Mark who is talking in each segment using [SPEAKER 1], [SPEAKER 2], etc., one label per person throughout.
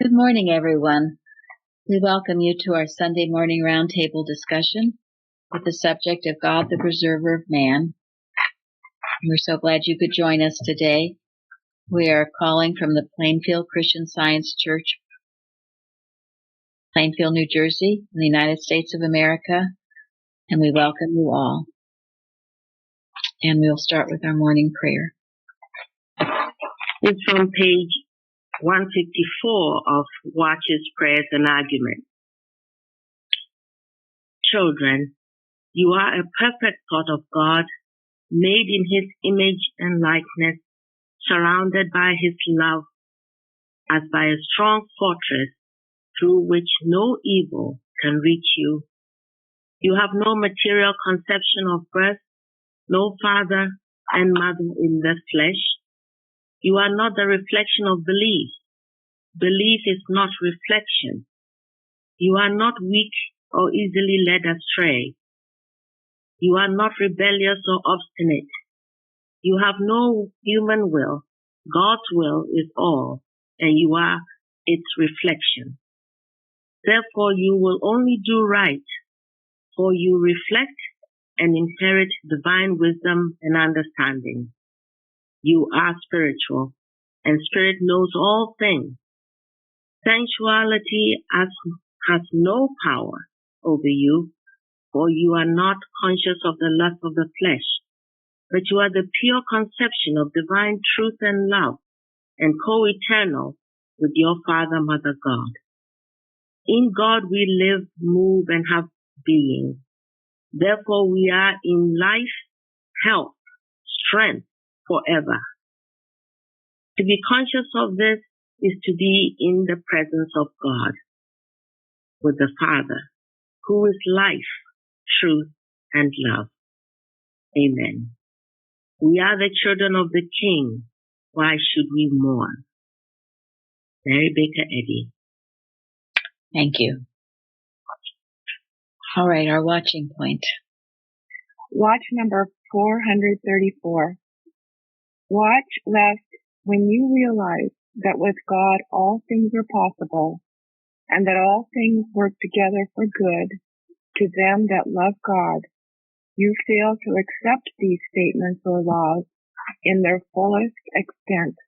[SPEAKER 1] Good morning, everyone. We welcome you to our Sunday morning roundtable discussion with the subject of God, the preserver of man. We're so glad you could join us today. We are calling from the Plainfield Christian Science Church, Plainfield, New Jersey, in the United States of America, and we welcome you all. And we'll start with our morning prayer.
[SPEAKER 2] It's from page 154 of Watches, Prayers, and Arguments. Children, you are a perfect thought of God, made in His image and likeness, surrounded by His love, as by a strong fortress through which no evil can reach you. You have no material conception of birth, no father and mother in the flesh. You are not the reflection of belief. Belief is not reflection. You are not weak or easily led astray. You are not rebellious or obstinate. You have no human will. God's will is all, and you are its reflection. Therefore, you will only do right, for you reflect and inherit divine wisdom and understanding. You are spiritual, and spirit knows all things. Sensuality has no power over you, for you are not conscious of the lust of the flesh, but you are the pure conception of divine truth and love, and co-eternal with your Father, Mother God. In God we live, move, and have being. Therefore we are in life, health, strength forever. To be conscious of this is to be in the presence of God, with the Father, who is life, truth, and love. Amen. We are the children of the King. Why should we mourn? Mary Baker Eddy.
[SPEAKER 1] Thank you. All right, our watching point.
[SPEAKER 3] Watch number 434. Watch lest when you realize that with God all things are possible, and that all things work together for good to them that love God, you fail to accept these statements or laws in their fullest extent.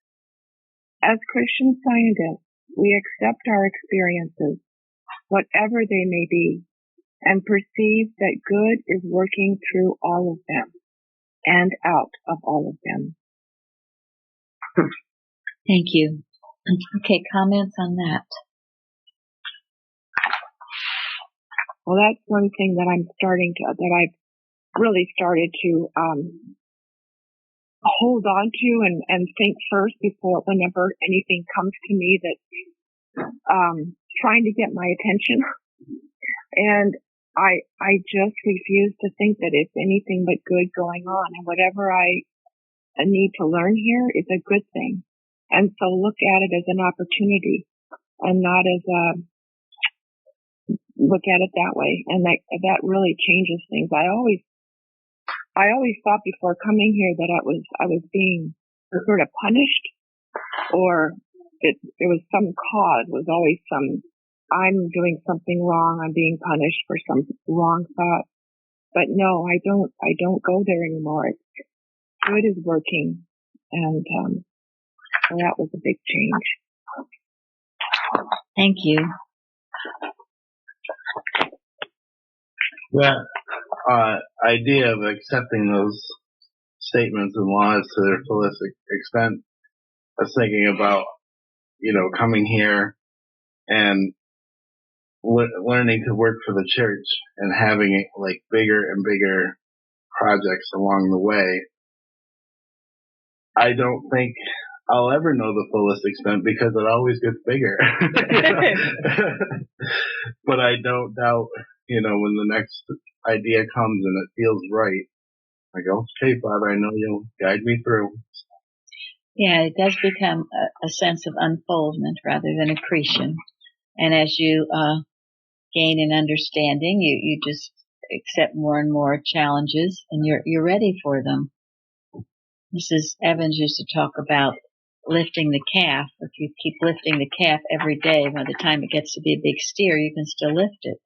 [SPEAKER 3] As Christian scientists, we accept our experiences, whatever they may be, and perceive that good is working through all of them and out of all of them.
[SPEAKER 1] Thank you. Okay, comments on that?
[SPEAKER 3] Well, that's one thing that I've really started to hold on to and think first before whenever anything comes to me that's trying to get my attention. And I just refuse to think that it's anything but good going on, and whatever I need to learn here is a good thing. And so look at it as an opportunity and not as look at it that way. And that really changes things. I always thought before coming here that I was being sort of punished, or there was some cause, was always I'm doing something wrong, I'm being punished for some wrong thought. But no, I don't go there anymore. Good is working, and so that was a big change.
[SPEAKER 1] Thank you.
[SPEAKER 4] That idea of accepting those statements and laws to their fullest extent, I was thinking about, coming here and learning to work for the church and having like bigger and bigger projects along the way. I don't think I'll ever know the fullest extent because it always gets bigger. But I don't doubt, when the next idea comes and it feels right, I go, okay, Father, I know you'll guide me through.
[SPEAKER 1] Yeah, it does become a sense of unfoldment rather than accretion. And as you gain an understanding, you just accept more and more challenges, and you're ready for them. Mrs. Evans used to talk about lifting the calf. If you keep lifting the calf every day, by the time it gets to be a big steer, you can still lift it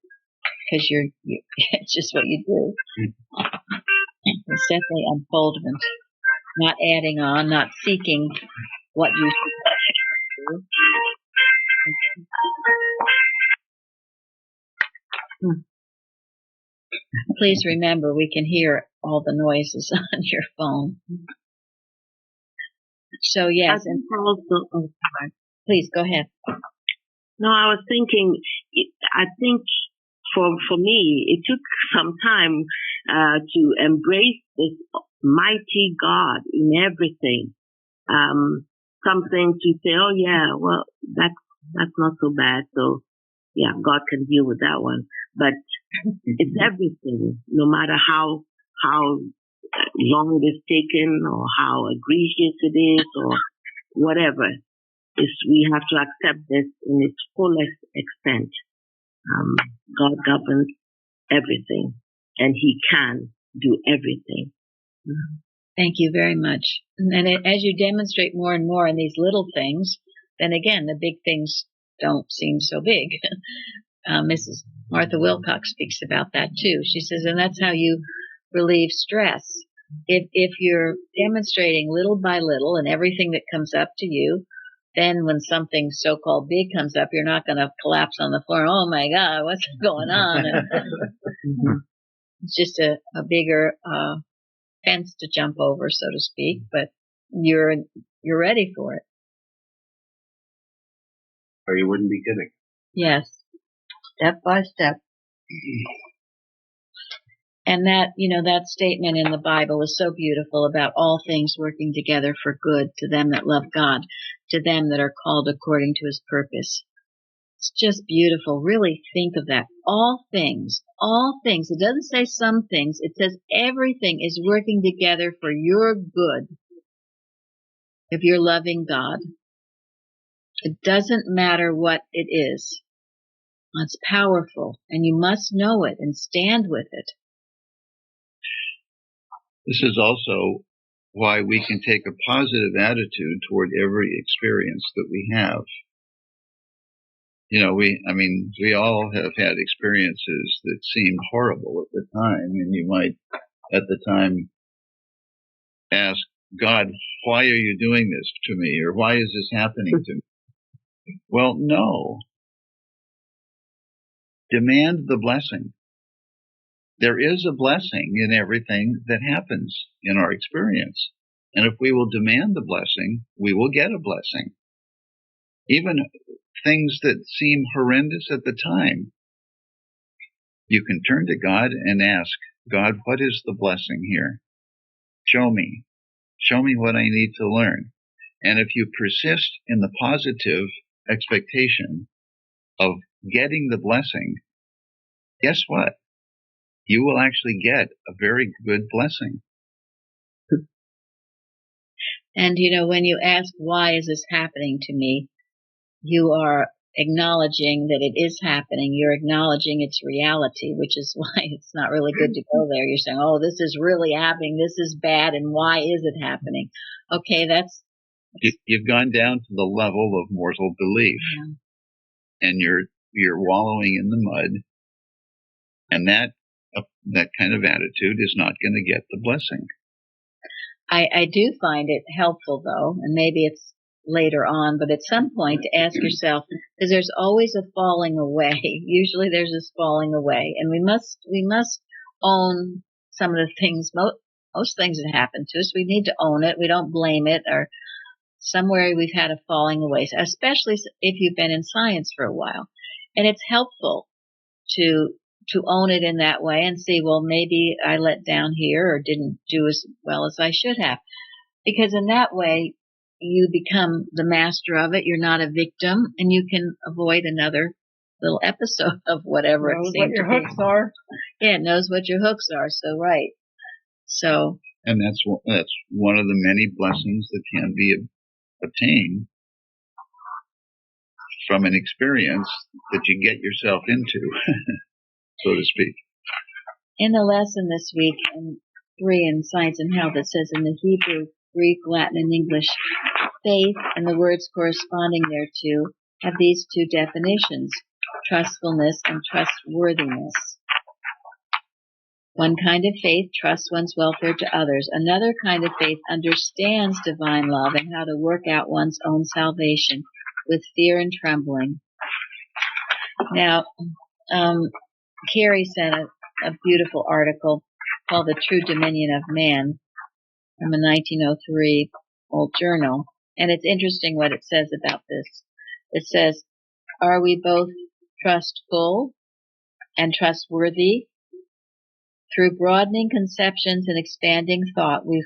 [SPEAKER 1] because it's just what you do. It's definitely unfoldment, not adding on, not seeking what you should do. Please remember, we can hear all the noises on your phone. So yes, and
[SPEAKER 2] also,
[SPEAKER 1] please go ahead.
[SPEAKER 2] No, I was thinking. I think for me, it took some time to embrace this mighty God in everything. Something to say, oh yeah, well that's not so bad. So yeah, God can deal with that one. But it's everything, no matter how long it is taken or how egregious it is or whatever. We have to accept this in its fullest extent. God governs everything, and He can do everything.
[SPEAKER 1] Thank you very much. And as you demonstrate more and more in these little things, then again, the big things don't seem so big. Mrs. Martha Wilcox speaks about that too. She says, and that's how you relieve stress. If you're demonstrating little by little and everything that comes up to you, then when something so-called big comes up, you're not going to collapse on the floor. Oh my God, what's going on? It's just a bigger fence to jump over, so to speak, but you're ready for it.
[SPEAKER 4] Or you wouldn't be kidding.
[SPEAKER 1] Yes. Step by step. And that statement in the Bible is so beautiful about all things working together for good to them that love God, to them that are called according to His purpose. It's just beautiful. Really think of that. All things. It doesn't say some things. It says everything is working together for your good if you're loving God. It doesn't matter what it is. It's powerful, and you must know it and stand with it.
[SPEAKER 5] This is also why we can take a positive attitude toward every experience that we have. We all have had experiences that seemed horrible at the time, and you might at the time ask God, why are you doing this to me? Or why is this happening to me? Well, no. Demand the blessing. There is a blessing in everything that happens in our experience. And if we will demand the blessing, we will get a blessing. Even things that seem horrendous at the time, you can turn to God and ask, God, what is the blessing here? Show me. Show me what I need to learn. And if you persist in the positive expectation of getting the blessing, guess what? You will actually get a very good blessing.
[SPEAKER 1] And when you ask, why is this happening to me? You are acknowledging that it is happening. You're acknowledging its reality, which is why it's not really good to go there. You're saying, oh, this is really happening. This is bad. And why is it happening? Okay,
[SPEAKER 5] you've gone down to the level of mortal belief. Yeah. And you're wallowing in the mud. And that kind of attitude is not going to get the blessing.
[SPEAKER 1] I do find it helpful, though, and maybe it's later on, but at some point to ask yourself, because there's always a falling away. Usually there's this falling away, and we must own some of the things, most things that happen to us. We need to own it. We don't blame it, or somewhere we've had a falling away, especially if you've been in science for a while. And it's helpful to own it in that way and see, well, maybe I let down here or didn't do as well as I should have. Because in that way, you become the master of it. You're not a victim, and you can avoid another little episode of whatever it seems to be. Knows what your hooks are. Yeah, it knows what your hooks are. So, right. So.
[SPEAKER 5] And that's one of the many blessings that can be obtained from an experience that you get yourself into, so to speak.
[SPEAKER 1] In the lesson this week, in 3 in Science and Health, it says in the Hebrew, Greek, Latin, and English, Faith and the words corresponding thereto have these two definitions, trustfulness and trustworthiness. One kind of faith trusts one's welfare to others. Another kind of faith understands divine love and how to work out one's own salvation with fear and trembling. Now, Carrie sent a beautiful article called The True Dominion of Man from a 1903 old journal. And it's interesting what it says about this. It says, are we both trustful and trustworthy? Through broadening conceptions and expanding thought, we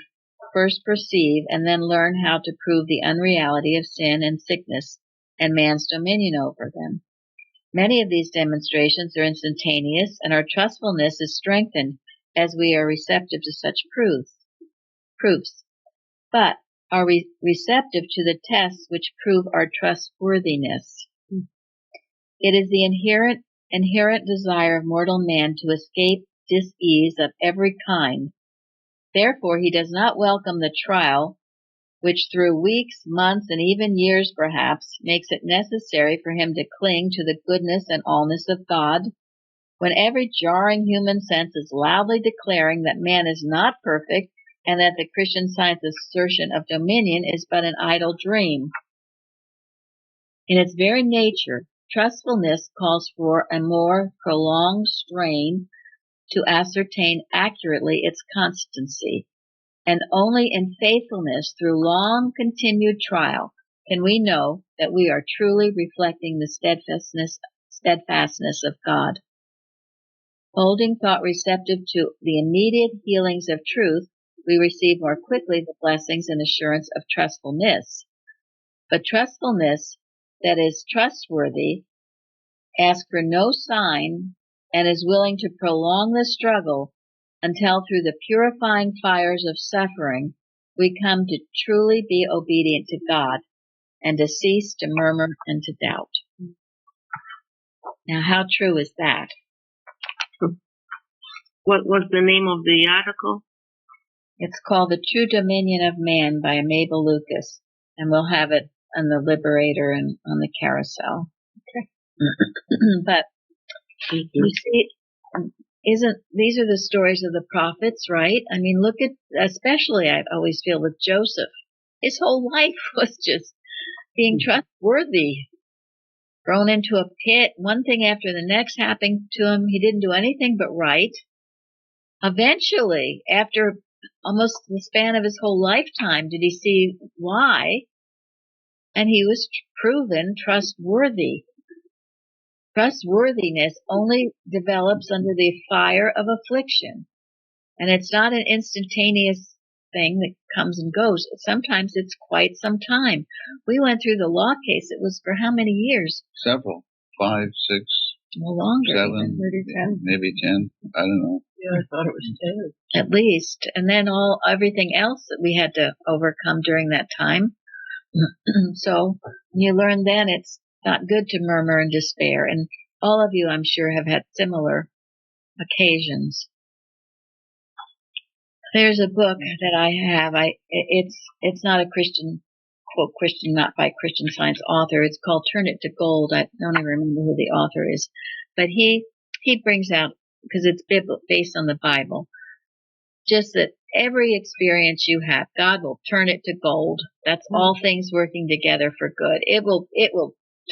[SPEAKER 1] first perceive and then learn how to prove the unreality of sin and sickness and man's dominion over them. Many of these demonstrations are instantaneous, and our trustfulness is strengthened as we are receptive to such proofs. But are we receptive to the tests which prove our trustworthiness? It is the inherent desire of mortal man to escape dis-ease of every kind. Therefore, he does not welcome the trial, which through weeks, months, and even years perhaps, makes it necessary for him to cling to the goodness and allness of God, when every jarring human sense is loudly declaring that man is not perfect and that the Christian Science assertion of dominion is but an idle dream. In its very nature, trustfulness calls for a more prolonged strain to ascertain accurately its constancy, and only in faithfulness through long continued trial can we know that we are truly reflecting the steadfastness of God. Holding thought receptive to the immediate healings of truth, we receive more quickly the blessings and assurance of trustfulness. But trustfulness that is trustworthy asks for no sign and is willing to prolong the struggle until through the purifying fires of suffering we come to truly be obedient to God and to cease to murmur and to doubt. Now, how true is that?
[SPEAKER 2] What was the name of the article?
[SPEAKER 1] It's called The True Dominion of Man by Mabel Lucas, and we'll have it on the Liberator and on the carousel. Okay. But you see, these are the stories of the prophets, right? I mean, look at, especially I always feel with Joseph. His whole life was just being trustworthy. Thrown into a pit, one thing after the next happened to him. He didn't do anything but right. Eventually, after almost the span of his whole lifetime, did he see why? And he was proven trustworthy. Trustworthiness only develops under the fire of affliction. And it's not an instantaneous thing that comes and goes. Sometimes it's quite some time. We went through the law case. It was for how many years?
[SPEAKER 5] Several. 5, 6,
[SPEAKER 1] no longer.
[SPEAKER 5] 7, maybe 10. I don't know.
[SPEAKER 2] Yeah, I thought it was 10.
[SPEAKER 1] At least. And then everything else that we had to overcome during that time. So you learn then it's not good to murmur and despair. And all of you, I'm sure, have had similar occasions. There's a book that I have. It's not a Christian, quote, Christian, not by Christian Science author. It's called Turn It to Gold. I don't even remember who the author is. But he brings out, because it's based on the Bible, just that every experience you have, God will turn it to gold. That's all things working together for good. It will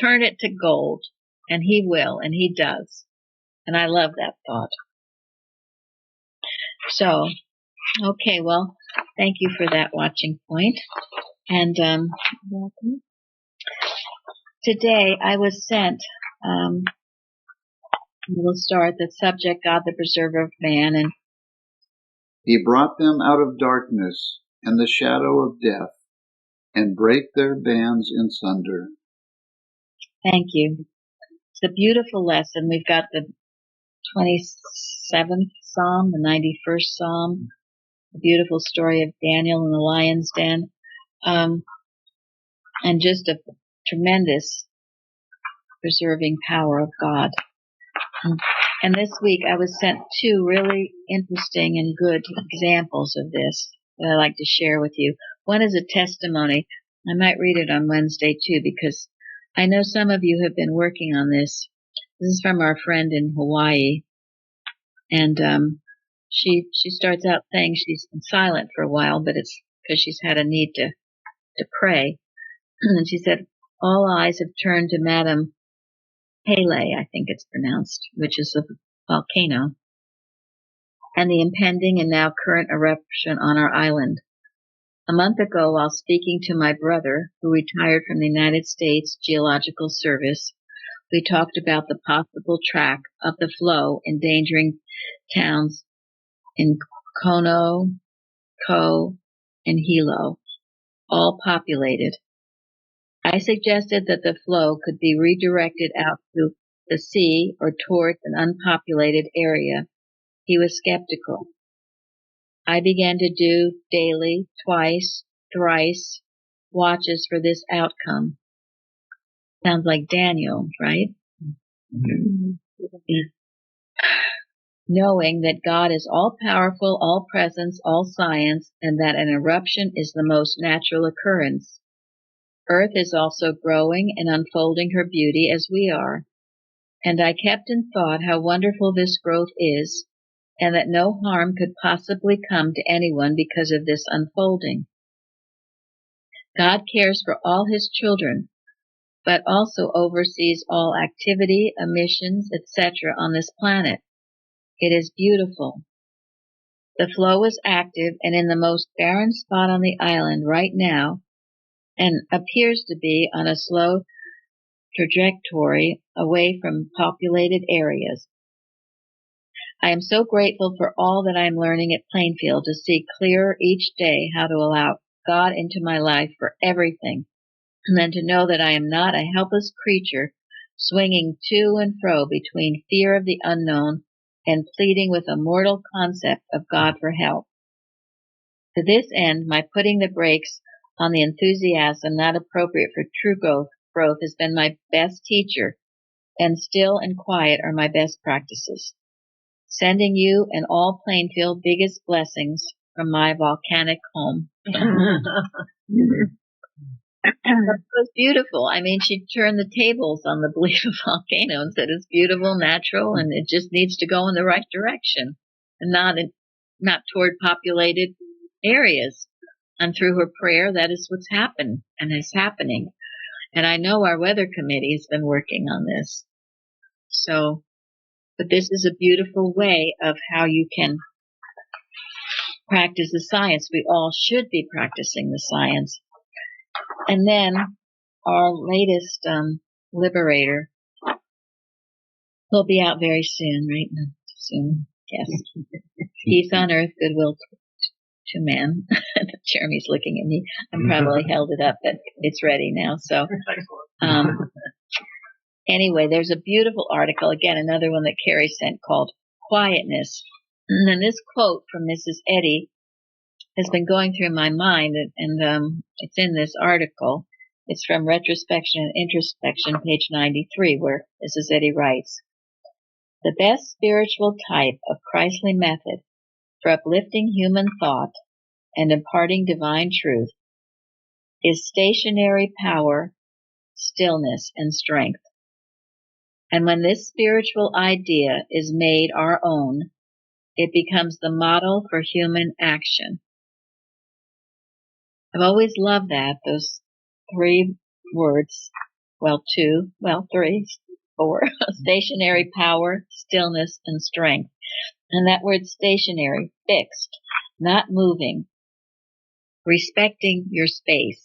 [SPEAKER 1] turn it to gold. And he will, and he does. And I love that thought. So, okay, well, thank you for that watching point. And welcome. Today I was sent, we'll start the subject, God the Preserver of Man. And
[SPEAKER 5] He brought them out of darkness and the shadow of death, and brake their bands in sunder.
[SPEAKER 1] Thank you. It's a beautiful lesson. We've got the 27th Psalm, the 91st Psalm, the beautiful story of Daniel in the lion's den, and just a tremendous preserving power of God. And this week I was sent 2 really interesting and good examples of this that I'd like to share with you. One is a testimony I might read it on Wednesday too, because I know some of you have been working on this. This is from our friend in Hawaii, and she starts out saying she's been silent for a while, but it's because she's had a need to pray. And she said, all eyes have turned to Madame Pele, I think it's pronounced, which is a volcano, and the impending and now current eruption on our island. A month ago, while speaking to my brother, who retired from the United States Geological Service, we talked about the possible track of the flow endangering towns in Kono, Ko, and Hilo, all populated. I suggested that the flow could be redirected out to the sea or towards an unpopulated area. He was skeptical. I began to do daily, twice, thrice watches for this outcome. Sounds like Daniel, right?
[SPEAKER 2] Mm-hmm.
[SPEAKER 1] Knowing that God is all-powerful, all-presence, all-science, and that an eruption is the most natural occurrence. Earth is also growing and unfolding her beauty as we are. And I kept in thought how wonderful this growth is, and that no harm could possibly come to anyone because of this unfolding. God cares for all his children, but also oversees all activity, emissions, etc. on this planet. It is beautiful. The flow is active and in the most barren spot on the island right now, and appears to be on a slow trajectory away from populated areas. I am so grateful for all that I am learning at Plainfield to see clearer each day how to allow God into my life for everything, and then to know that I am not a helpless creature swinging to and fro between fear of the unknown and pleading with a mortal concept of God for help. To this end, my putting the brakes on the enthusiasm not appropriate for true growth has been my best teacher, and still and quiet are my best practices. Sending you and all Plainfield biggest blessings from my volcanic home. It was beautiful. I mean, she turned the tables on the belief of volcano and said it's beautiful, natural, and it just needs to go in the right direction, and not toward populated areas. And through her prayer, that is what's happened and is happening. And I know our weather committee has been working on this. So, but this is a beautiful way of how you can practice the science. We all should be practicing the science. And then our latest liberator will be out very soon, right? Soon, yes. Peace on earth, goodwill to man. Jeremy's looking at me. I probably held it up, but it's ready now. So, anyway, there's a beautiful article, again, another one that Carrie sent called Quietness. And then this quote from Mrs. Eddy has been going through my mind, and it's in this article. It's from Retrospection and Introspection, page 93, where Mrs. Eddy writes, the best spiritual type of Christly method for uplifting human thought and imparting divine truth is stationary power, stillness, and strength. And when this spiritual idea is made our own, it becomes the model for human action. I've always loved that, those three words, three, four, stationary power, stillness, and strength. And that word stationary, fixed, not moving, respecting your space.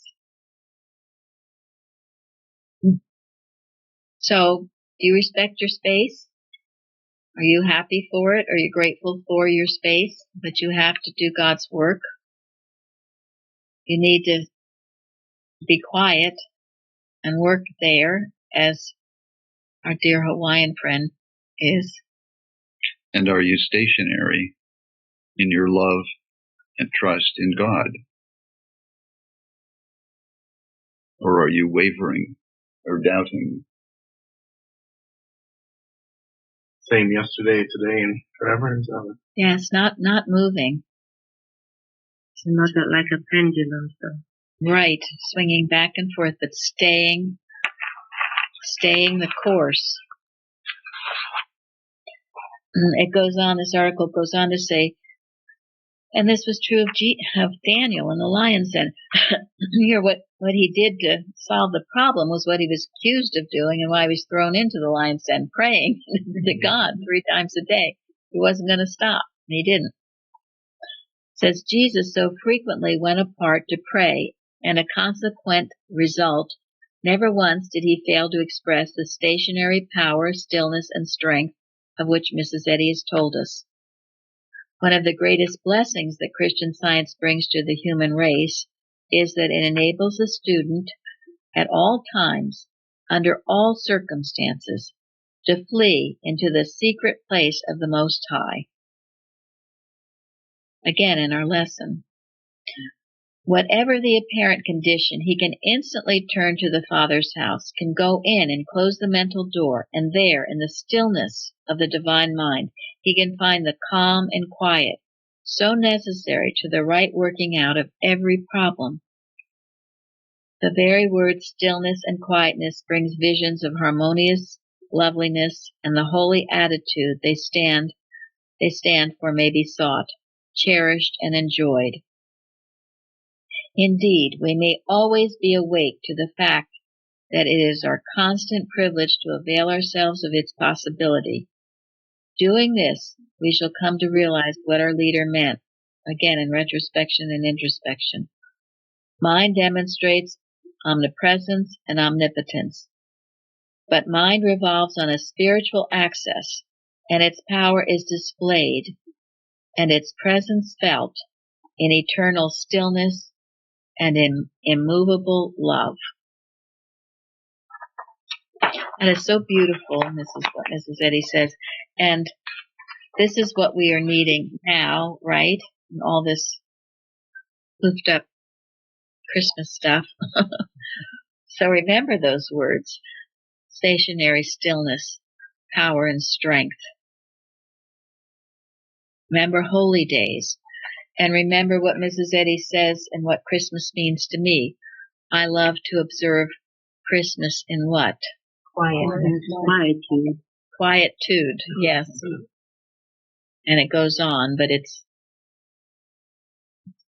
[SPEAKER 1] So, do you respect your space? Are you happy for it? Are you grateful for your space? But you have to do God's work. You need to be quiet and work there, as our dear Hawaiian friend is.
[SPEAKER 5] And are you stationary in your love and trust in God? Or are you wavering or doubting?
[SPEAKER 4] Same yesterday, today, and forever and ever.
[SPEAKER 1] Yes, not moving.
[SPEAKER 2] It's not like a pendulum, so.
[SPEAKER 1] Right, swinging back and forth, but staying the course. It goes on, this article goes on to say, and this was true of Daniel in the lion's den. Here, what he did to solve the problem was what he was accused of doing and why he was thrown into the lion's den, praying to God 3 times a day. He wasn't going to stop, and he didn't. It says, Jesus so frequently went apart to pray, and a consequent result, never once did he fail to express the stationary power, stillness, and strength of which Mrs. Eddy has told us. One of the greatest blessings that Christian Science brings to the human race is that it enables a student at all times, under all circumstances, to flee into the secret place of the Most High. Again, in our lesson, whatever the apparent condition, he can instantly turn to the Father's house, can go in and close the mental door, and there, in the stillness of the divine mind, he can find the calm and quiet so necessary to the right working out of every problem. The very word stillness and quietness brings visions of harmonious loveliness, and the holy attitude they stand for may be sought, cherished, and enjoyed. Indeed, we may always be awake to the fact that it is our constant privilege to avail ourselves of its possibility. Doing this, we shall come to realize what our leader meant, again in retrospection and introspection. Mind demonstrates omnipresence and omnipotence, but mind revolves on a spiritual axis, and its power is displayed, and its presence felt in eternal stillness and in immovable love. And it's so beautiful, and this is what Mrs. Eddy says, and this is what we are needing now, right? And all this hoofed up Christmas stuff. So remember those words: stationary stillness, power and strength. Remember holy days, and remember what Mrs. Eddy says and what Christmas means to me. I love to observe Christmas in what?
[SPEAKER 2] Quietude.
[SPEAKER 1] Quietude, yes. And it goes on, but it's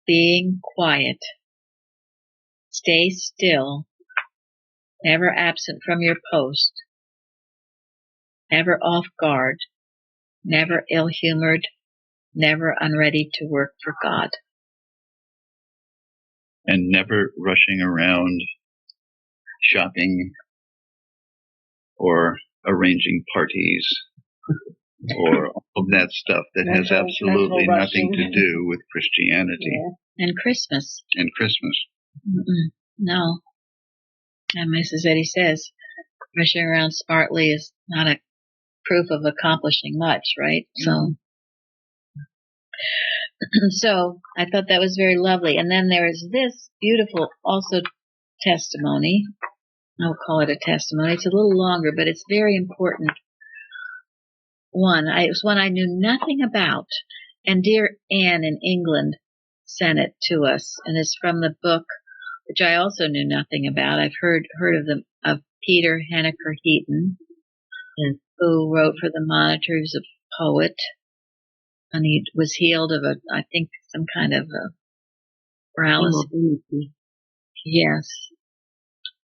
[SPEAKER 1] being quiet. Stay still, never absent from your post, never off guard, never ill-humored, never unready to work for God.
[SPEAKER 5] And never rushing around shopping or arranging parties or all of that stuff that has absolutely nothing to do with Christianity.
[SPEAKER 1] Yeah. And Christmas. No. And Mrs. Eddy says, rushing around smartly is not a proof of accomplishing much, right? So I thought that was very lovely. And then there is this beautiful also testimony. I'll call it a testimony. It's a little longer, but it's very important. It was one I knew nothing about. And dear Anne in England sent it to us. And it's from the book, which I also knew nothing about. I've heard of Peter Henniker Heaton, who wrote for the Monitor. He was a poet. And he was healed of I think some kind of paralysis. Yes.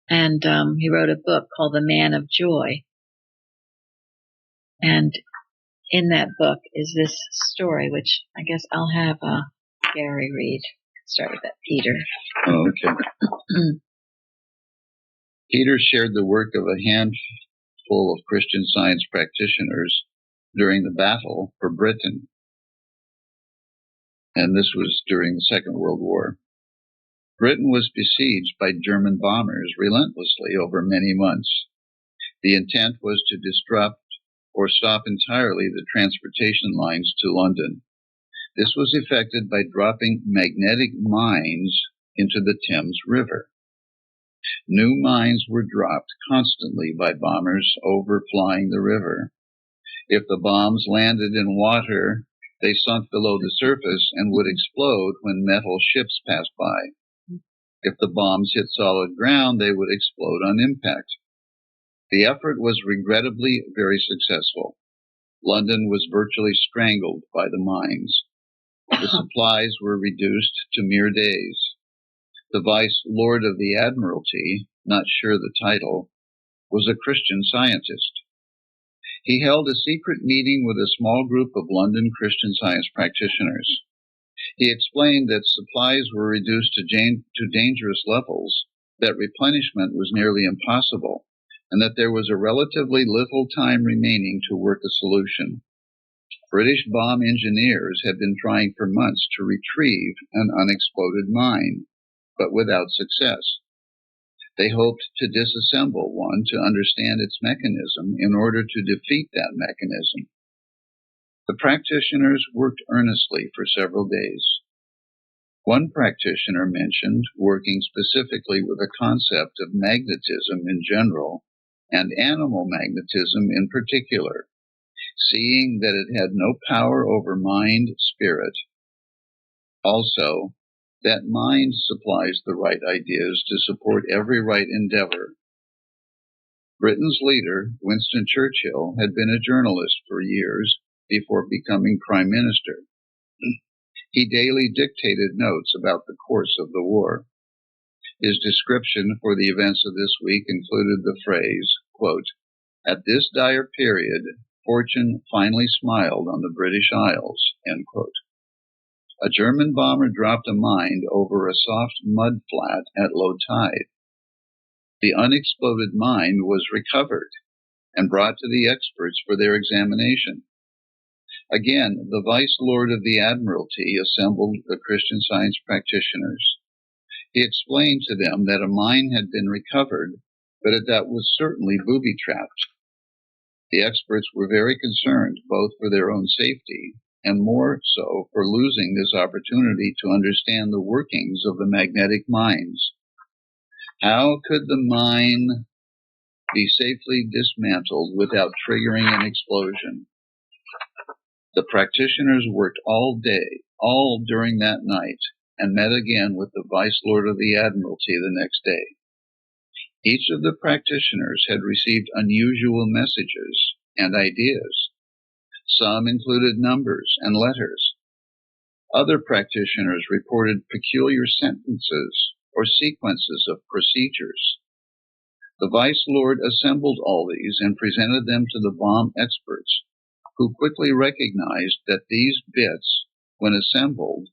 [SPEAKER 1] And he wrote a book called The Man of Joy. And in that book is this story, which I guess I'll have Gary read. Start with that, Peter.
[SPEAKER 5] Oh, okay. Peter shared the work of a handful of Christian Science practitioners during the battle for Britain. And this was during the Second World War. Britain was besieged by German bombers relentlessly over many months. The intent was to disrupt or stop entirely the transportation lines to London. This was effected by dropping magnetic mines into the Thames River. New mines were dropped constantly by bombers overflying the river. If the bombs landed in water, they sunk below the surface and would explode when metal ships passed by. If the bombs hit solid ground, they would explode on impact. The effort was regrettably very successful. London was virtually strangled by the mines. The supplies were reduced to mere days. The Vice Lord of the Admiralty, not sure the title, was a Christian Scientist. He held a secret meeting with a small group of London Christian Science practitioners. He explained that supplies were reduced to dangerous levels, that replenishment was nearly impossible, and that there was a relatively little time remaining to work a solution. British bomb engineers had been trying for months to retrieve an unexploded mine, but without success. They hoped to disassemble one to understand its mechanism in order to defeat that mechanism. The practitioners worked earnestly for several days. One practitioner mentioned working specifically with the concept of magnetism in general and animal magnetism in particular, seeing that it had no power over mind, spirit. Also, that mind supplies the right ideas to support every right endeavor. Britain's leader, Winston Churchill, had been a journalist for years before becoming Prime Minister. He daily dictated notes about the course of the war. His description for the events of this week included the phrase, quote, "At this dire period, fortune finally smiled on the British Isles," end quote. A German bomber dropped a mine over a soft mud flat at low tide. The unexploded mine was recovered and brought to the experts for their examination. Again, the Vice Lord of the Admiralty assembled the Christian Science practitioners. He explained to them that a mine had been recovered, but that was certainly booby-trapped. The experts were very concerned both for their own safety and more so for losing this opportunity to understand the workings of the magnetic mines. How could the mine be safely dismantled without triggering an explosion? The practitioners worked all day, all during that night, and met again with the Vice Lord of the Admiralty the next day. Each of the practitioners had received unusual messages and ideas. Some included numbers and letters. Other practitioners reported peculiar sentences or sequences of procedures. The Vice Lord assembled all these and presented them to the bomb experts, who quickly recognized that these bits, when assembled,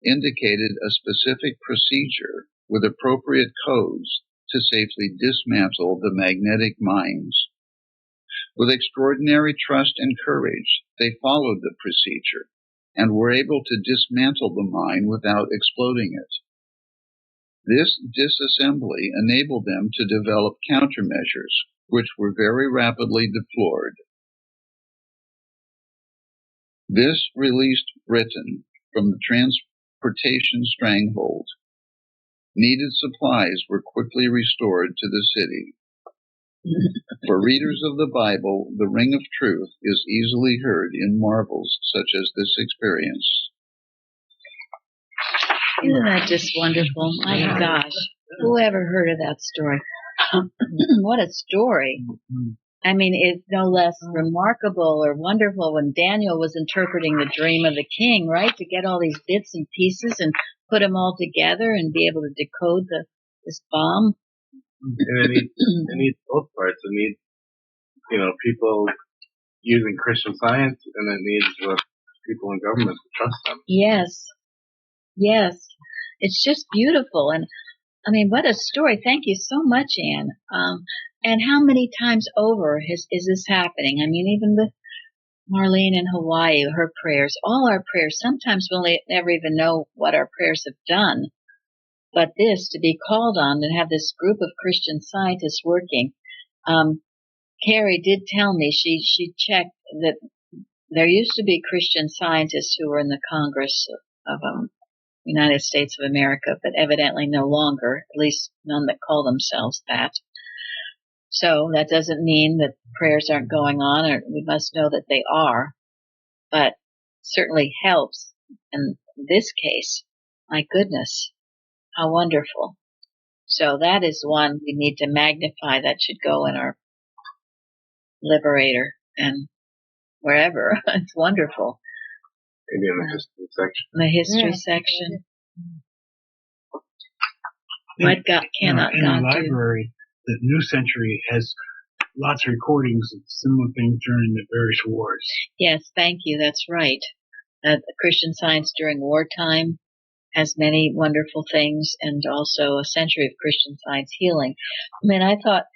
[SPEAKER 5] indicated a specific procedure with appropriate codes to safely dismantle the magnetic mines. With extraordinary trust and courage, they followed the procedure and were able to dismantle the mine without exploding it. This disassembly enabled them to develop countermeasures, which were very rapidly deployed. This released Britain from the transportation stranglehold. Needed supplies were quickly restored to the city. For readers of the Bible, the ring of truth is easily heard in marvels such as this experience.
[SPEAKER 1] Isn't that just wonderful? My gosh, who ever heard of that story? What a story. I mean, it's no less remarkable or wonderful when Daniel was interpreting the dream of the king, right? To get all these bits and pieces and put them all together and be able to decode this bomb.
[SPEAKER 4] And it needs both parts. It needs, people using Christian Science, and it needs people in government to trust them.
[SPEAKER 1] Yes. It's just beautiful. And I mean, what a story. Thank you so much, Anne. And how many times over is this happening? I mean, even with Marlene in Hawaii, her prayers, all our prayers, sometimes we'll never even know what our prayers have done. But this, to be called on and have this group of Christian scientists working, Carrie did tell me, she checked that there used to be Christian scientists who were in the Congress of United States of America, but evidently no longer, at least none that call themselves that. So that doesn't mean that prayers aren't going on, or we must know that they are, but certainly helps in this case. My goodness, how wonderful. So that is one we need to magnify. That should go in our Liberator and wherever. It's wonderful.
[SPEAKER 4] Maybe in the history section.
[SPEAKER 1] The history section. What God cannot
[SPEAKER 6] in
[SPEAKER 1] God
[SPEAKER 6] the library, the New Century has lots of recordings of similar things during the various wars.
[SPEAKER 1] Yes, thank you. That's right. Christian Science during wartime has many wonderful things, and also a century of Christian Science healing. I mean, I thought,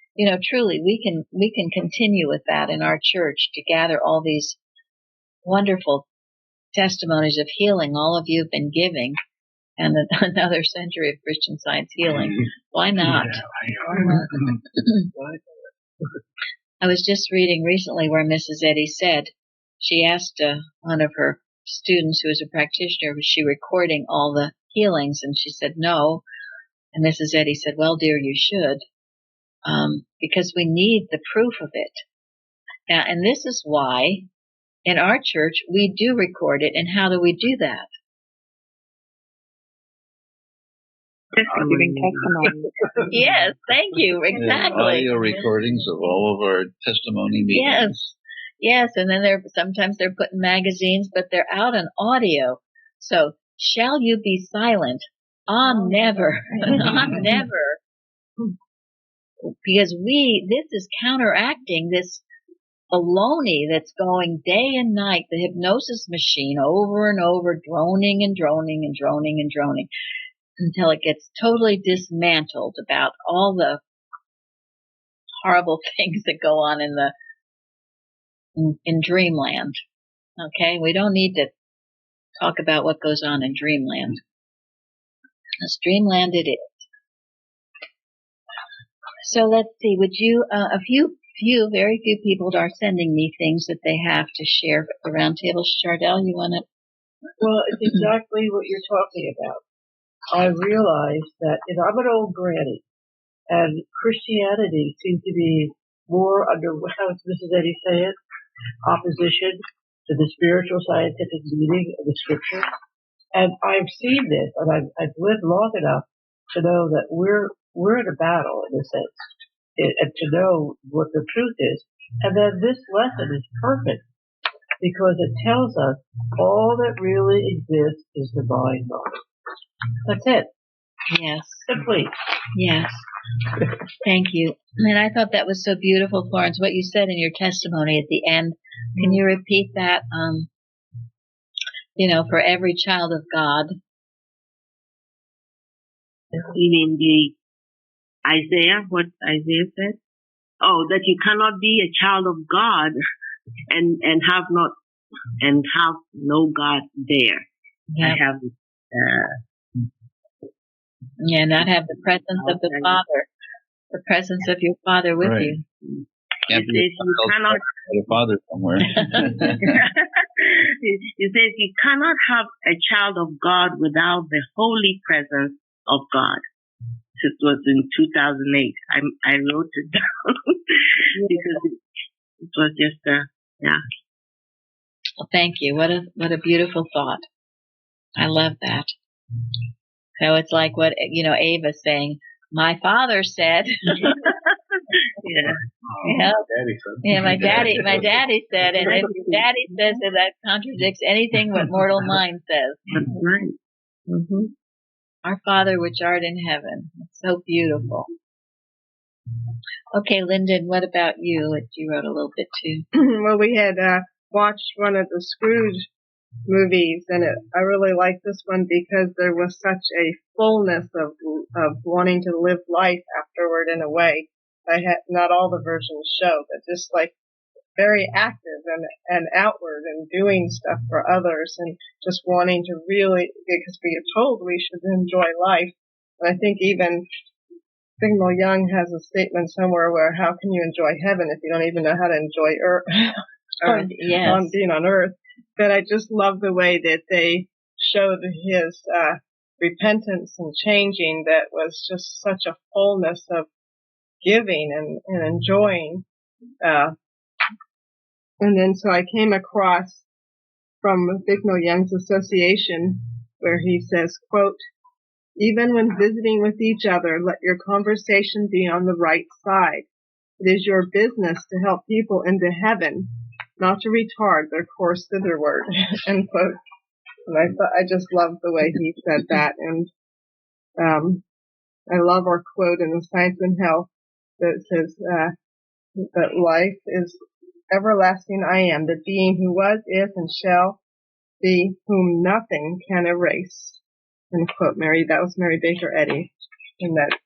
[SPEAKER 1] truly we can continue with that in our church to gather all these wonderful testimonies of healing all of you have been giving, and another century of Christian Science healing. Why not? I was just reading recently where Mrs. Eddy said she asked one of her students who was a practitioner, was she recording all the healings? And she said no. And Mrs. Eddy said, well, dear, you should, because we need the proof of it. Now, and this is why in our church we do record it. And how do we do that?
[SPEAKER 3] Giving testimony.
[SPEAKER 1] Yes, thank you. Exactly.
[SPEAKER 5] Audio recordings of all of our testimony meetings.
[SPEAKER 1] Yes, and then sometimes they're put in magazines, but they're out on audio. So, shall you be silent? Never. Never. Because this is counteracting this baloney that's going day and night, the hypnosis machine over and over, droning and droning and droning and droning, until it gets totally dismantled about all the horrible things that go on in dreamland. Okay? We don't need to talk about what goes on in dreamland. Because dreamland it is. So let's see, would you, very few people are sending me things that they have to share at the Roundtable. Chardell, you want to?
[SPEAKER 7] Well, it's exactly what you're talking about. I realized that, I'm an old granny, and Christianity seems to be more under, how does Mrs. Eddy say it, opposition to the spiritual scientific meaning of the scripture. And I've seen this, and I've lived long enough to know that we're in a battle, in a sense, and to know what the truth is. And then this lesson is perfect, because it tells us all that really exists is the mind. That's it.
[SPEAKER 1] Yes.
[SPEAKER 7] Complete.
[SPEAKER 1] Yes. Thank you. And I thought that was so beautiful, Florence, what you said in your testimony at the end. Can you repeat that? For every child of God.
[SPEAKER 2] In the Isaiah, what Isaiah said? Oh, that you cannot be a child of God and have no God there.
[SPEAKER 1] Yep.
[SPEAKER 2] I have
[SPEAKER 1] not have the presence of the Father, the presence of your Father with you.
[SPEAKER 5] Can't be
[SPEAKER 2] you cannot
[SPEAKER 5] a father somewhere.
[SPEAKER 2] It says you cannot have a child of God without the holy presence of God. This was in 2008. I wrote it down because it was just
[SPEAKER 1] Well, thank you. What a beautiful thought. I love that. So it's like what Ava's saying. My father said. My daddy said, and if your daddy says that contradicts anything what mortal mind says.
[SPEAKER 2] That's right.
[SPEAKER 1] Mm-hmm. Our Father which art in heaven. It's so beautiful. Okay, Lyndon, what about you? You wrote a little bit too.
[SPEAKER 3] Well, we had watched one of the Scrooge movies, and I really liked this one because there was such a fullness of wanting to live life afterward in a way. Not all the versions show, but just like very active and outward and doing stuff for others and just wanting to really, because we are told we should enjoy life. And I think even Signal Young has a statement somewhere where how can you enjoy heaven if you don't even know how to enjoy earth, on being on earth. But I just love the way that they showed his repentance and changing, that was just such a fullness of giving and enjoying. And then so I came across from Bicknell Young's Association where he says, quote,
[SPEAKER 8] Even when visiting with each other, let your conversation be on the right side. It is your business to help people into heaven, not to retard their course thitherward. End quote. And I just love the way he said that. And I love our quote in the Science and Health that says that life is everlasting. I am the being who was, is, and shall be, whom nothing can erase. End quote. That was Mary Baker Eddy. And that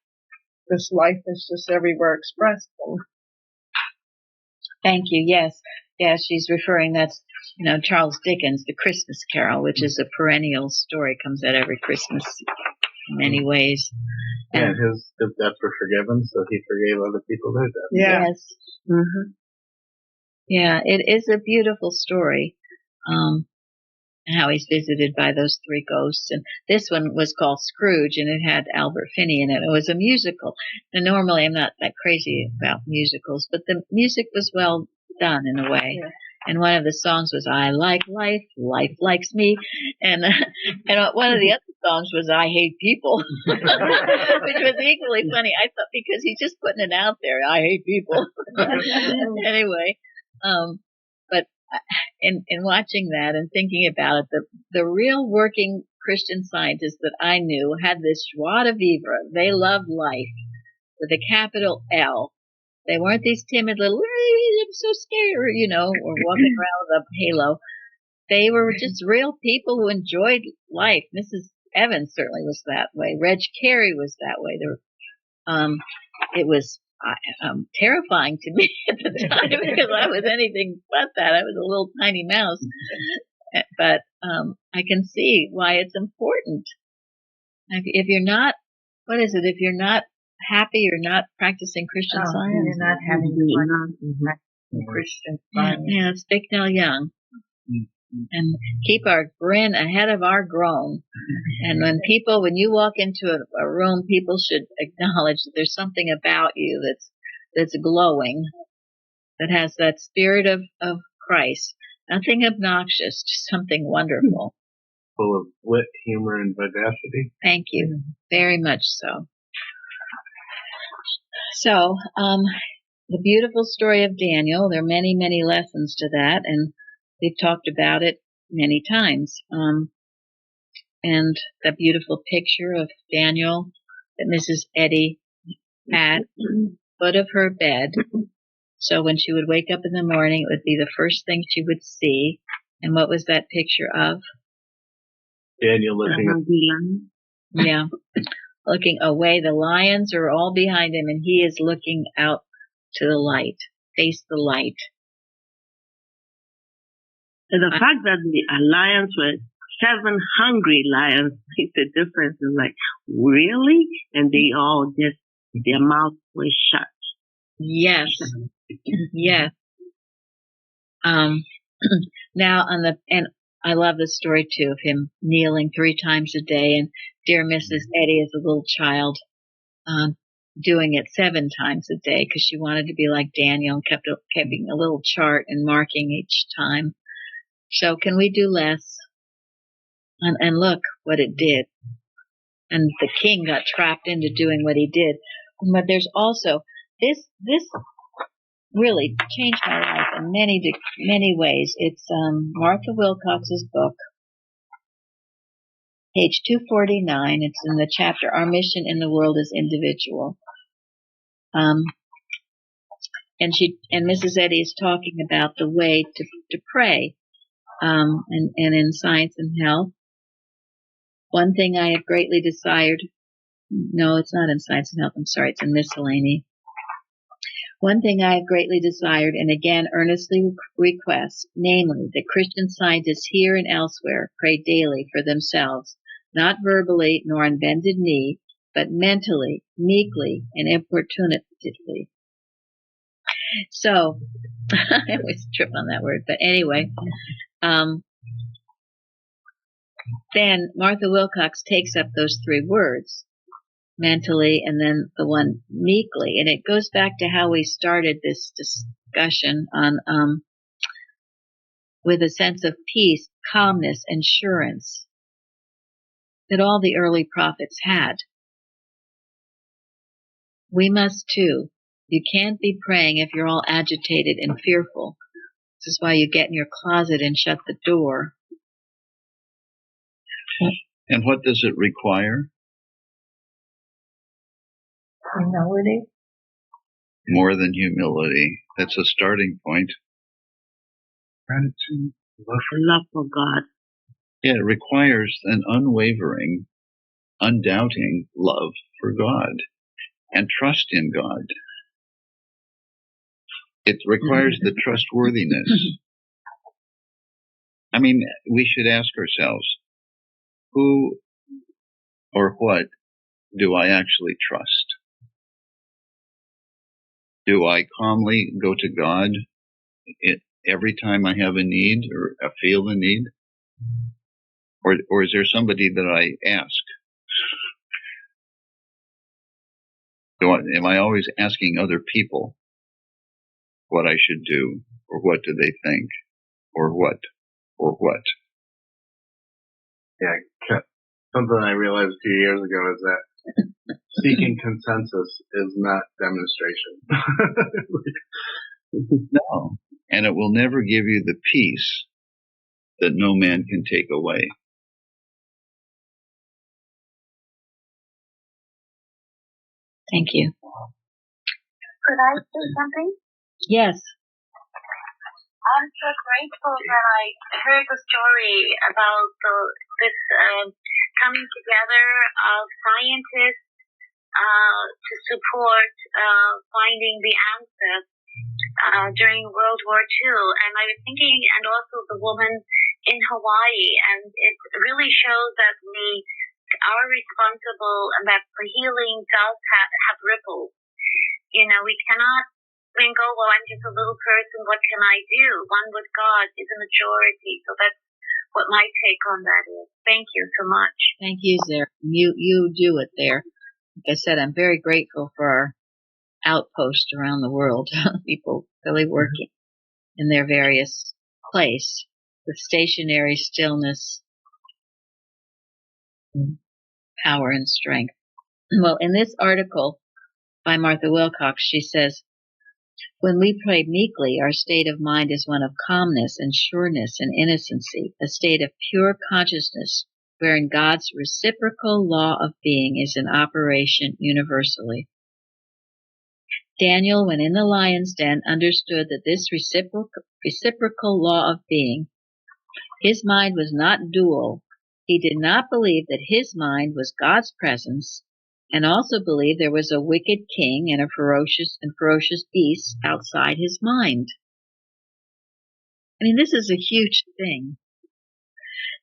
[SPEAKER 8] this life is just everywhere expressed. And
[SPEAKER 1] thank you. Yes. Yes, she's referring, that's, Charles Dickens' The Christmas Carol, which is a perennial story, comes out every Christmas in many ways.
[SPEAKER 4] And his debts were forgiven, so he forgave other people their debts.
[SPEAKER 8] yeah.
[SPEAKER 1] Yes. Mm-hmm. Yeah, it is a beautiful story. How he's visited by those three ghosts. And this one was called Scrooge, and it had Albert Finney in it. It was a musical. And normally I'm not that crazy about musicals, but the music was well done in a way. Yeah. And one of the songs was I Like Life, Life Likes Me. And one of the other songs was I Hate People, which was equally funny. I thought, because he's just putting it out there, I hate people. Anyway, but in watching that and thinking about it, the real working Christian Scientists that I knew had this joie de vivre. They loved life with a capital L. They weren't these timid little, I'm so scared, or walking around with a halo. They were just real people who enjoyed life. Mrs. Evans certainly was that way. Reg Carey was that way. It was terrifying to me at the time because I was anything but that. I was a little tiny mouse. But I can see why it's important. If you're not, what is it? If you're not happy, you're not practicing Christian Science.
[SPEAKER 2] You're not having fun Christian Science.
[SPEAKER 1] Yeah, it's Bicknell Young. And keep our grin ahead of our groan. And when you walk into a room, people should acknowledge that there's something about you that's glowing, that has that spirit of Christ. Nothing obnoxious, just something wonderful.
[SPEAKER 4] Full of wit, humor, and vivacity.
[SPEAKER 1] Thank you. Very much so. So, the beautiful story of Daniel, there are many, many lessons to that, and we've talked about it many times. And that beautiful picture of Daniel that Mrs. Eddy had at the foot of her bed. So when she would wake up in the morning, it would be the first thing she would see. And what was that picture of?
[SPEAKER 4] Daniel looking.
[SPEAKER 1] Yeah. Looking away. The lions are all behind him, and he is looking out to the light. Face the light.
[SPEAKER 2] And the fact that the lions were 7 hungry lions makes a difference. It's like, really? And they all just, their mouths were shut.
[SPEAKER 1] Yes. Yes. Now and I love the story too of him kneeling 3 times a day, and dear Mrs. Eddy as a little child, doing it 7 times a day because she wanted to be like Daniel and kept keeping a little chart and marking each time. So can we do less? And look what it did. And the king got trapped into doing what he did. But there's also this really changed my life in many ways. It's Martha Wilcox's book, page 249. It's in the chapter "Our Mission in the World is Individual." And Mrs. Eddy is talking about the way to pray, and in Science and Health. One thing I have greatly desired. No, it's not in Science and Health. I'm sorry, it's in Miscellany. One thing I have greatly desired and again earnestly request, namely, that Christian Scientists here and elsewhere pray daily for themselves, not verbally nor on bended knee, but mentally, meekly, and importunately. So, I always trip on that word, but anyway, then Martha Wilcox takes up those 3 words, mentally, and then the one meekly. And it goes back to how we started this discussion on with a sense of peace, calmness, and assurance. that all the early prophets had. We must too. You can't be praying if you're all agitated and fearful. This is why you get in your closet and shut the door.
[SPEAKER 5] And what does it require?
[SPEAKER 7] Humility.
[SPEAKER 5] More than humility. That's a starting point.
[SPEAKER 6] Gratitude,
[SPEAKER 2] love for God.
[SPEAKER 5] Yeah, it requires an unwavering, undoubting love for God and trust in God. It requires the trustworthiness. I mean, we should ask ourselves, who or what do I actually trust? Do I calmly go to God every time I have a need or I feel the need? Or is there somebody that I ask? Am I always asking other people what I should do, or what do they think, or what?
[SPEAKER 4] Yeah, something I realized a few years ago is that seeking consensus is not demonstration.
[SPEAKER 5] No. And it will never give you the peace that no man can take away.
[SPEAKER 1] Thank you.
[SPEAKER 9] Could I say something?
[SPEAKER 1] Yes.
[SPEAKER 9] I'm so grateful that I heard the story about this coming together of scientists to support finding the answer during World War II. And I was thinking, and also the woman in Hawaii, and it really shows that we are responsible and that the healing does have ripples. You know, we cannot go, well, I'm just a little person, what can I do? One with God is a majority. So that's what my take on that is. Thank you so much.
[SPEAKER 1] Thank you, Zara. You do it there. Like I said, I'm very grateful for our outposts around the world. People really working in their various place with stationary stillness, power, and strength. Well, in this article by Martha Wilcox, she says, when we pray meekly, our state of mind is one of calmness and sureness and innocency, a state of pure consciousness wherein God's reciprocal law of being is in operation universally. Daniel, when in the lion's den, understood that this reciprocal law of being, his mind was not dual. He did not believe that his mind was God's presence, and also believed there was a wicked king and a ferocious beast outside his mind. I mean, this is a huge thing.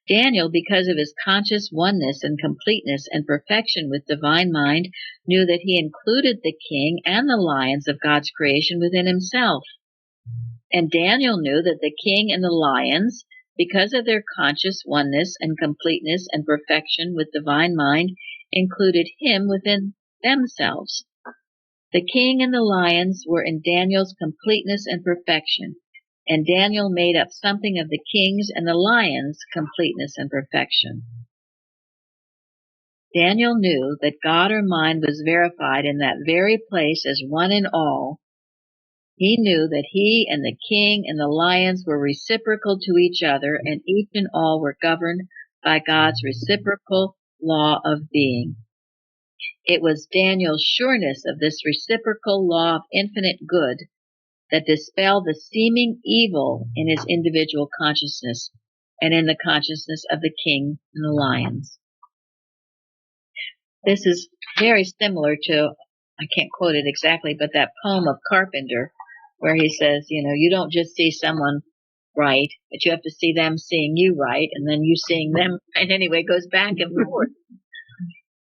[SPEAKER 1] Daniel, because of his conscious oneness and completeness and perfection with divine mind, knew that he included the king and the lions of God's creation within himself. And Daniel knew that the king and the lions, because of their conscious oneness and completeness and perfection with divine mind, included him within themselves. The king and the lions were in Daniel's completeness and perfection, and Daniel made up something of the king's and the lions' completeness and perfection. Daniel knew that God or mind was verified in that very place as one and all. He knew that he and the king and the lions were reciprocal to each other, and each and all were governed by God's reciprocal law of being. It was Daniel's sureness of this reciprocal law of infinite good that dispelled the seeming evil in his individual consciousness and in the consciousness of the king and the lions. This is very similar to, I can't quote it exactly, but that poem of Carpenter where he says, you don't just see someone right, but you have to see them seeing you right, and then you seeing them, and anyway, it goes back and forth.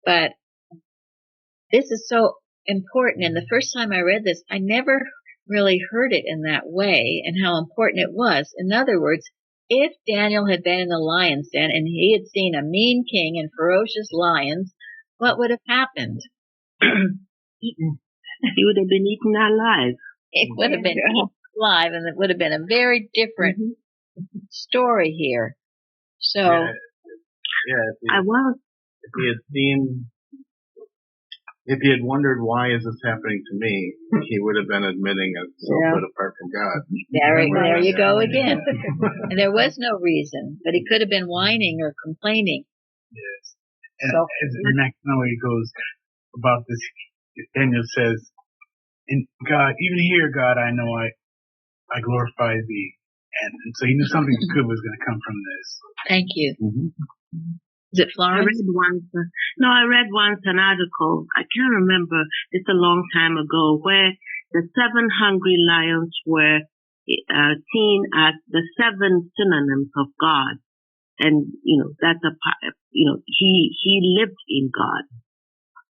[SPEAKER 1] But this is so important, and the first time I read this, I never really heard it in that way, and how important it was. In other words, if Daniel had been in the lion's den, and he had seen a mean king and ferocious lions, what would have happened?
[SPEAKER 2] Eaten. He would have been eaten alive.
[SPEAKER 1] It would have been eaten alive, and it would have been a very different story here. So,
[SPEAKER 4] I was if he had wondered why is this happening to me, he would have been admitting a selfhood apart from God.
[SPEAKER 1] There you go again. And there was no reason, but he could have been whining or complaining.
[SPEAKER 6] Yes. And next way it goes about this, Daniel says, "In God, even here, God, I know I glorify Thee." And so he knew something good was going to come from this.
[SPEAKER 1] Thank you.
[SPEAKER 5] Mm-hmm.
[SPEAKER 1] Is it Florence?
[SPEAKER 2] I read once an article, I can't remember, it's a long time ago, where the 7 hungry lions were seen as the 7 synonyms of God. And, that's he lived in God.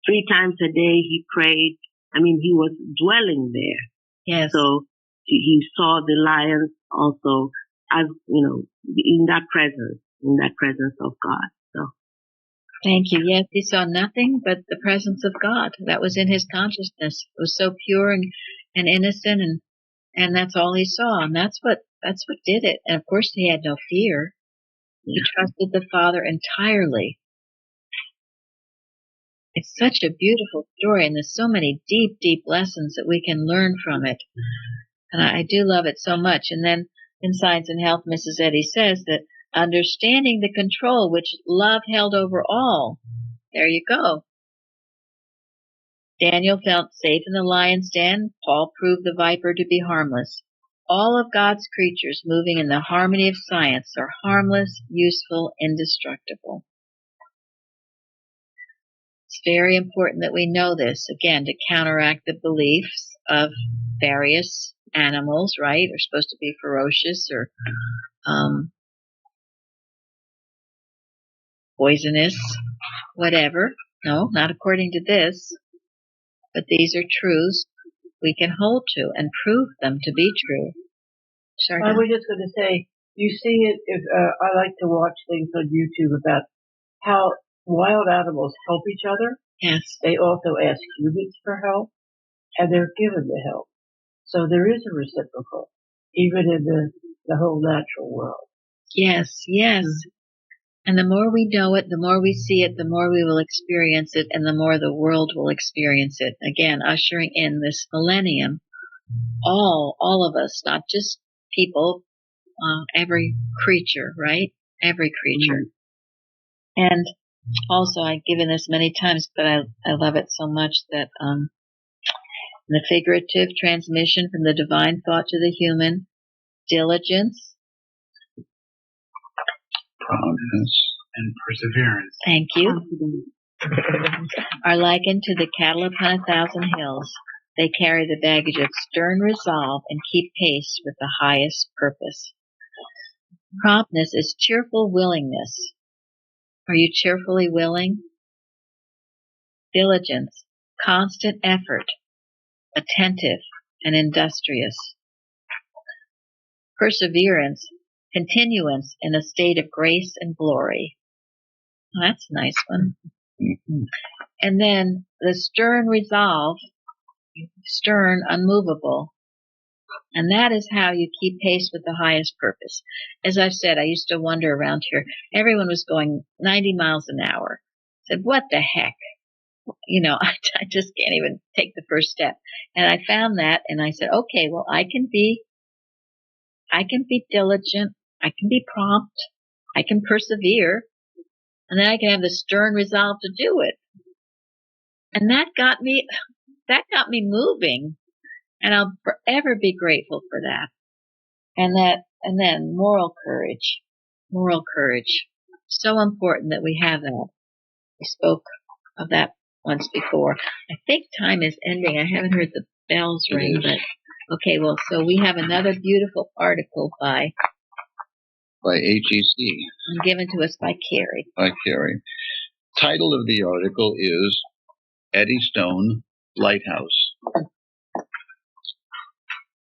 [SPEAKER 2] 3 times a day he prayed. He was dwelling there.
[SPEAKER 1] Yes.
[SPEAKER 2] So he saw the lions also as, in that presence of God. So.
[SPEAKER 1] Thank you. Yes, he saw nothing but the presence of God. That was in his consciousness. It was so pure and innocent, and that's all he saw. And that's what did it. And of course he had no fear. He trusted the Father entirely. It's such a beautiful story, and there's so many deep, deep lessons that we can learn from it. And I do love it so much. And then in Science and Health, Mrs. Eddy says that understanding the control which love held over all. There you go. Daniel felt safe in the lion's den. Paul proved the viper to be harmless. All of God's creatures moving in the harmony of science are harmless, useful, indestructible. It's very important that we know this, again, to counteract the beliefs of various animals, right? Are supposed to be ferocious or poisonous, whatever. No, not according to this. But these are truths we can hold to and prove them to be true. Sorry,
[SPEAKER 7] I was just going to say, you see it, I like to watch things on YouTube about how wild animals help each other.
[SPEAKER 1] Yes.
[SPEAKER 7] They also ask humans for help, and they're given the help. So there is a reciprocal, even in the whole natural world.
[SPEAKER 1] Yes, yes. And the more we know it, the more we see it, the more we will experience it, and the more the world will experience it. Again, ushering in this millennium, all of us, not just people, every creature, right? Every creature. Mm-hmm. And also, I've given this many times, but I love it so much that the figurative transmission from the divine thought to the human, diligence,
[SPEAKER 6] promise, and perseverance.
[SPEAKER 1] Thank you. Are likened to the cattle upon 1,000 hills. They carry the baggage of stern resolve and keep pace with the highest purpose. Promptness is cheerful willingness. Are you cheerfully willing? Diligence, constant effort, attentive and industrious. Perseverance, continuance in a state of grace and glory. Well, that's a nice one. Mm-hmm. And then the stern resolve, stern, unmovable. And that is how you keep pace with the highest purpose. As I've said, I used to wander around here. Everyone was going 90 miles an hour. I said, what the heck? I just can't even take the first step. And I found that, and I said, okay, well, I can be diligent. I can be prompt. I can persevere. And then I can have the stern resolve to do it. And that got me moving. And I'll forever be grateful for that. And then moral courage. So important that we have that. We spoke of that once before. I think time is ending. I haven't heard the bells ring, but okay, well, so we have another beautiful article by
[SPEAKER 5] HEC.
[SPEAKER 1] And given to us by Carrie.
[SPEAKER 5] Title of the article is Eddystone Lighthouse.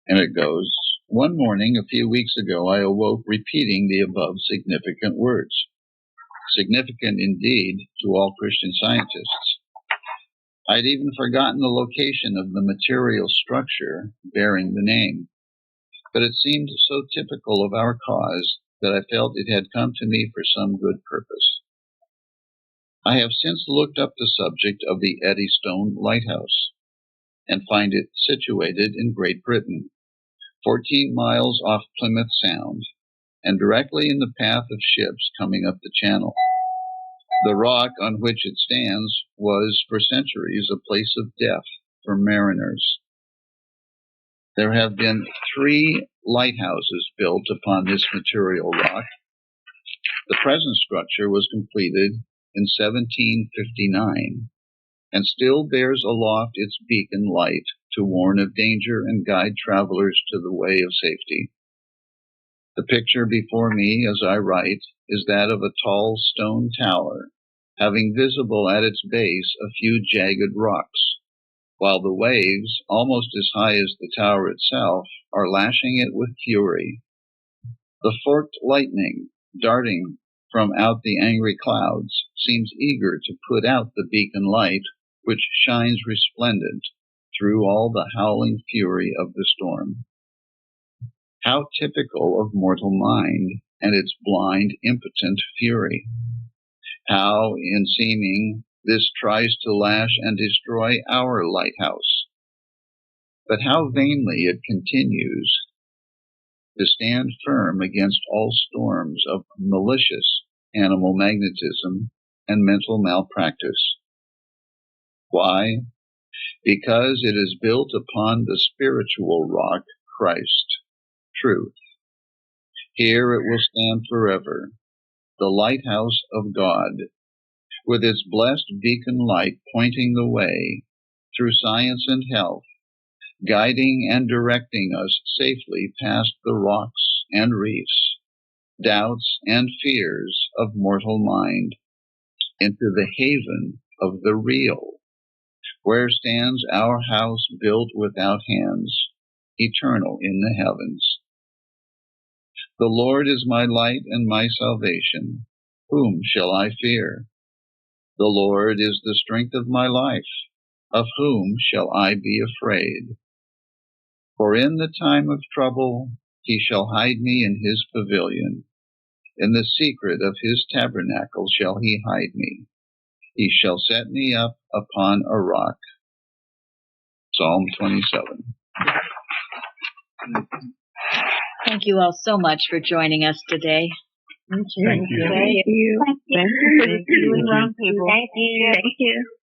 [SPEAKER 5] And it goes, one morning a few weeks ago, I awoke repeating the above significant words. Significant indeed to all Christian scientists. I'd even forgotten the location of the material structure bearing the name. But it seemed so typical of our cause that I felt it had come to me for some good purpose. I have since looked up the subject of the Eddystone Lighthouse and find it situated in Great Britain, 14 miles off Plymouth Sound, and directly in the path of ships coming up the channel. The rock on which it stands was for centuries a place of death for mariners. There have been 3 lighthouses built upon this material rock. The present structure was completed in 1759 and still bears aloft its beacon light to warn of danger and guide travelers to the way of safety. The picture before me as I write is that of a tall stone tower, having visible at its base a few jagged rocks, while the waves, almost as high as the tower itself, are lashing it with fury. The forked lightning, darting from out the angry clouds, seems eager to put out the beacon light, which shines resplendent through all the howling fury of the storm. How typical of mortal mind and its blind, impotent fury! How, in seeming, this tries to lash and destroy our lighthouse. But how vainly it continues to stand firm against all storms of malicious animal magnetism and mental malpractice. Why? Because it is built upon the spiritual rock, Christ, truth. Here it will stand forever, the lighthouse of God, with its blessed beacon light pointing the way through science and health, guiding and directing us safely past the rocks and reefs, doubts and fears of mortal mind, into the haven of the real, where stands our house built without hands, eternal in the heavens. The Lord is my light and my salvation. Whom shall I fear? The Lord is the strength of my life. Of whom shall I be afraid? For in the time of trouble he shall hide me in his pavilion. In the secret of his tabernacle shall he hide me. He shall set me up upon a rock. Psalm 27.
[SPEAKER 1] Thank you all so much for joining us today.
[SPEAKER 3] Thank you.
[SPEAKER 8] Thank you.
[SPEAKER 3] Thank you.
[SPEAKER 9] Thank you.
[SPEAKER 2] Roundtable.
[SPEAKER 9] Thank you.
[SPEAKER 2] Thank you.